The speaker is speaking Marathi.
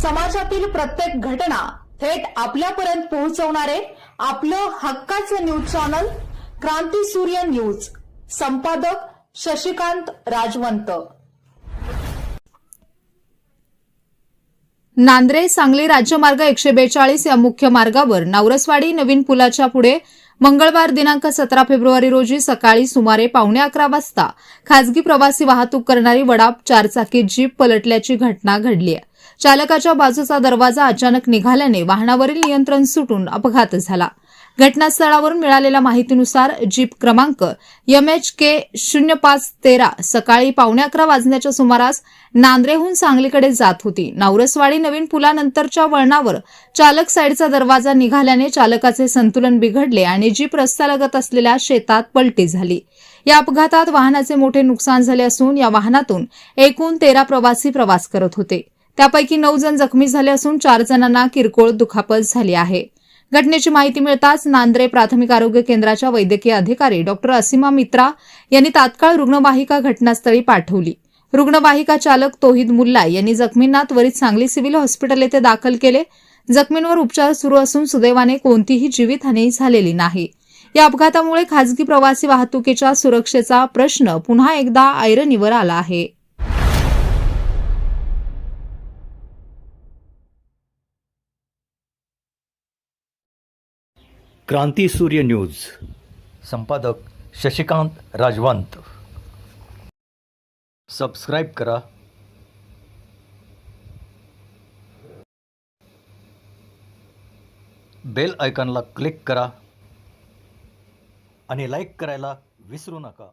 समाजातील प्रत्येक घटना थेट आपल्यापर्यंत पोहोचवणारे आपलं हक्काचं न्यूज चॅनल क्रांती सूर्य न्यूज. संपादक शशिकांत राजवंत. नांद्रे सांगली राज्यमार्ग 142 या मुख्य मार्गावर नवरसवाडी नवीन पुलाच्या पुढे मंगळवार दिनांक 17 फेब्रुवारी रोजी सकाळी सुमारे 11:15 वाजता खासगी प्रवासी वाहतूक करणारी वडाप चारचाकी जीप पलटल्याची घटना घडली आहे. चालकाच्या बाजूचा दरवाजा अचानक निघाल्याने वाहनावरील नियंत्रण सुटून अपघात झाला. घटनास्थळावरून मिळालेल्या माहितीनुसार जीप क्रमांक MHK 0513 सकाळी 11:15 वाजण्याच्या सुमारास नांद्रेहून सांगलीकडे जात होती. नवरसवाडी नवीन पुलानंतरच्या वळणावर चालक साईडचा दरवाजा निघाल्याने चालकाचे संतुलन बिघडले आणि जीप रस्त्यालगत असलेल्या शेतात पलटी झाली. या अपघातात वाहनाचे मोठे नुकसान झाले असून या वाहनातून एकूण 13 प्रवासी प्रवास करत होते. त्यापैकी 9 जण जखमी झाले असून 4 जणांना किरकोळ दुखापत झाली आहे. घटनेची माहिती मिळताच नांद्रे प्राथमिक आरोग्य केंद्राच्या वैद्यकीय अधिकारी डॉक्टर असीमा मित्रा यांनी तात्काळ रुग्णवाहिका घटनास्थळी पाठवली. रुग्णवाहिका चालक तौहीद मुल्ला यांनी जखमींना त्वरित सांगली सिव्हिल हॉस्पिटल येथे दाखल केले. जखमींवर उपचार सुरू असून सुदैवाने कोणतीही जीवितहानी झालेली नाही. या अपघातामुळे खासगी प्रवासी वाहतुकीच्या सुरक्षेचा प्रश्न पुन्हा एकदा ऐरणीवर आला आहे. क्रांती सूर्य न्यूज. संपादक शशिकांत राजवंत. सबस्क्राईब करा, बेल आयकॉनला क्लिक करा आणि लाईक करायला विसरू नका.